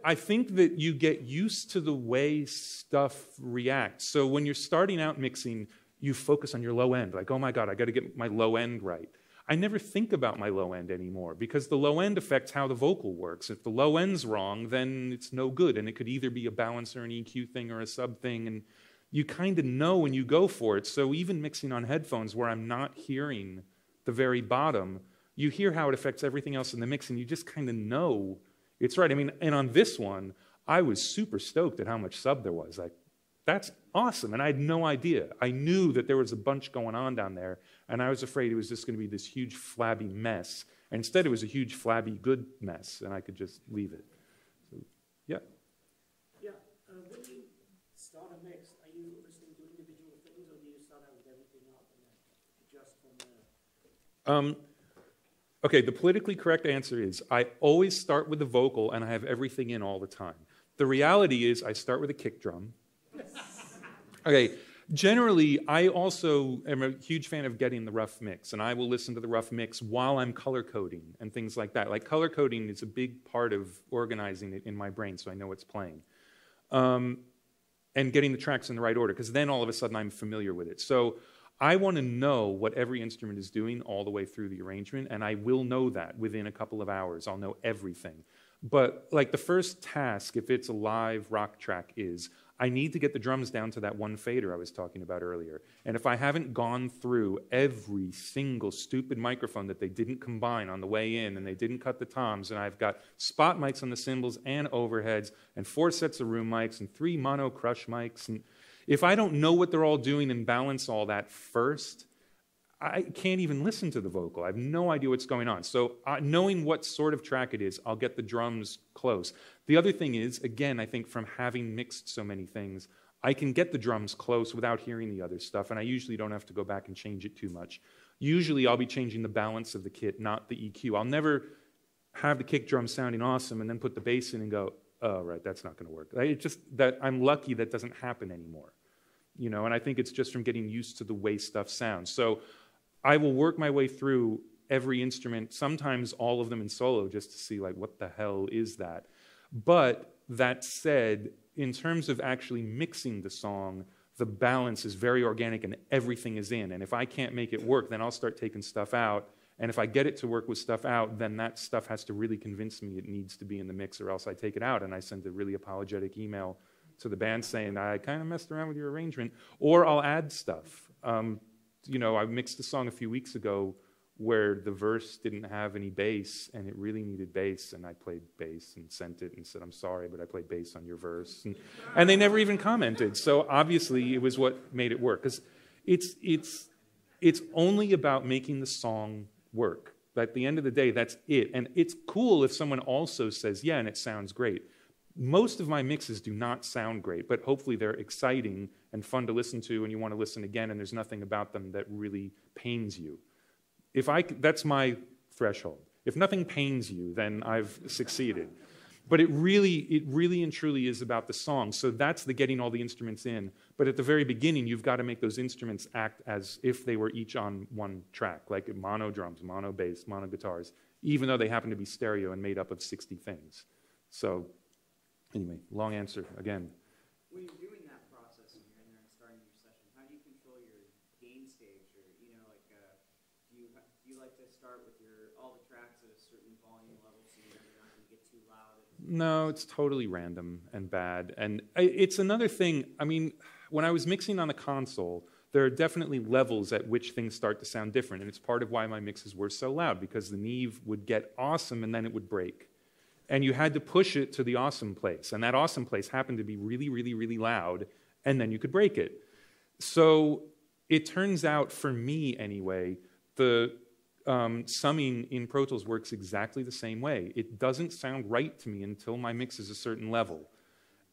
I think that you get used to the way stuff reacts. So when you're starting out mixing, you focus on your low end. Like, oh my God, I got to get my low end right. I never think about my low end anymore because the low end affects how the vocal works. If the low end's wrong, then it's no good. And it could either be a balance or an EQ thing or a sub thing. And you kind of know when you go for it. So even mixing on headphones where I'm not hearing the very bottom, you hear how it affects everything else in the mix and you just kind of know it's right. I mean, and on this one, I was super stoked at how much sub there was. Like, that's awesome. And I had no idea. I knew that there was a bunch going on down there, and I was afraid it was just going to be this huge flabby mess. And instead, it was a huge flabby good mess, and I could just leave it. So, yeah. Yeah. When you start a mix, are you listening to individual things, or do you start out with everything up and then adjust from there? Okay, the politically correct answer is I always start with the vocal and I have everything in all the time. The reality is I start with a kick drum. Okay, generally I also am a huge fan of getting the rough mix, and I will listen to the rough mix while I'm color coding and things like that. Like color coding is a big part of organizing it in my brain so I know what's playing. And getting the tracks in the right order, because then all of a sudden I'm familiar with it. So I want to know what every instrument is doing all the way through the arrangement, and I will know that within a couple of hours. I'll know everything. But like the first task, if it's a live rock track, is I need to get the drums down to that one fader I was talking about earlier. And if I haven't gone through every single stupid microphone that they didn't combine on the way in, and they didn't cut the toms, and I've got spot mics on the cymbals and overheads, and 4 sets of room mics, and 3 mono crush mics, and if I don't know what they're all doing and balance all that first, I can't even listen to the vocal. I have no idea what's going on. So knowing what sort of track it is, I'll get the drums close. The other thing is, again, I think from having mixed so many things, I can get the drums close without hearing the other stuff, and I usually don't have to go back and change it too much. Usually I'll be changing the balance of the kit, not the EQ. I'll never have the kick drum sounding awesome and then put the bass in and go, oh, right, that's not going to work. It's just that I'm lucky that doesn't happen anymore. You know, and I think it's just from getting used to the way stuff sounds. So I will work my way through every instrument, sometimes all of them in solo, just to see, like, what the hell is that? But that said, in terms of actually mixing the song, the balance is very organic and everything is in. And if I can't make it work, then I'll start taking stuff out. And if I get it to work with stuff out, then that stuff has to really convince me it needs to be in the mix, or else I take it out and I send a really apologetic email to the band saying, I kind of messed around with your arrangement, or I'll add stuff. You know, I mixed a song a few weeks ago where the verse didn't have any bass, and it really needed bass, and I played bass and sent it and said, I'm sorry, but I played bass on your verse. And they never even commented. So obviously it was what made it work, because it's only about making the song work. But at the end of the day, that's it. And it's cool if someone also says, yeah, and it sounds great. Most of my mixes do not sound great, but hopefully they're exciting and fun to listen to, and you want to listen again, and there's nothing about them that really pains you. That's my threshold. If nothing pains you, then I've succeeded. But it really and truly is about the song. So that's the getting all the instruments in. But at the very beginning, you've got to make those instruments act as if they were each on one track, like mono drums, mono bass, mono guitars, even though they happen to be stereo and made up of 60 things. So anyway, long answer again. When you're doing that process and you're in there and starting your session, how do you control your gain stage? Or, you know, like, do you like to start with all the tracks at a certain volume level so you're not going to get too loud? No, it's totally random and bad. And it's another thing. I mean, when I was mixing on the console, there are definitely levels at which things start to sound different. And it's part of why my mixes were so loud, because the Neve would get awesome and then it would break. And you had to push it to the awesome place. And that awesome place happened to be really, really, really loud, and then you could break it. So it turns out, for me anyway, the summing in Pro Tools works exactly the same way. It doesn't sound right to me until my mix is a certain level.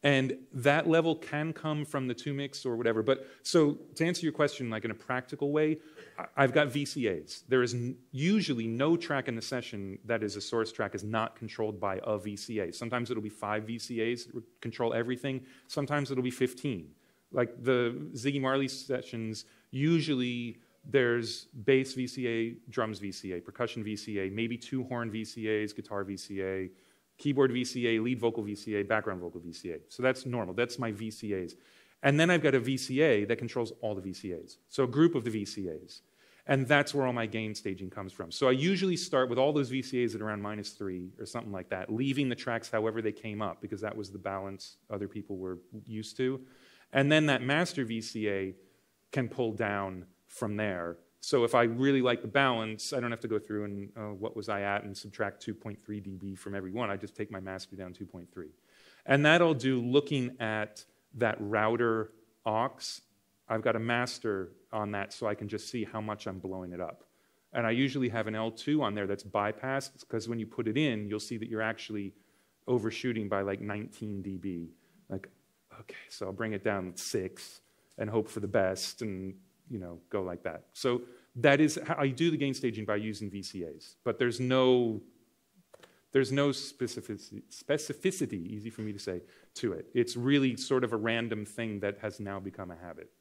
And that level can come from the 2-mix or whatever. But so to answer your question, like in a practical way, I've got VCAs. There is usually no track in the session that is a source track is not controlled by a VCA. Sometimes it'll be 5 VCAs that control everything. Sometimes it'll be 15. Like the Ziggy Marley sessions, usually there's bass VCA, drums VCA, percussion VCA, maybe 2 horn VCAs, guitar VCA, keyboard VCA, lead vocal VCA, background vocal VCA. So that's normal. That's my VCAs. And then I've got a VCA that controls all the VCAs. So a group of the VCAs. And that's where all my gain staging comes from. So I usually start with all those VCAs at around -3 or something like that, leaving the tracks however they came up, because that was the balance other people were used to. And then that master VCA can pull down from there. So if I really like the balance, I don't have to go through and what was I at and subtract 2.3 dB from every one. I just take my master down 2.3. And that I'll do looking at that router aux. I've got a master on that so I can just see how much I'm blowing it up. And I usually have an L2 on there that's bypassed, because when you put it in, you'll see that you're actually overshooting by like 19 dB. Like, okay, so I'll bring it down 6 and hope for the best and, go like that. So that is how I do the gain staging, by using VCAs. But there's no specificity, easy for me to say, to it. It's really sort of a random thing that has now become a habit.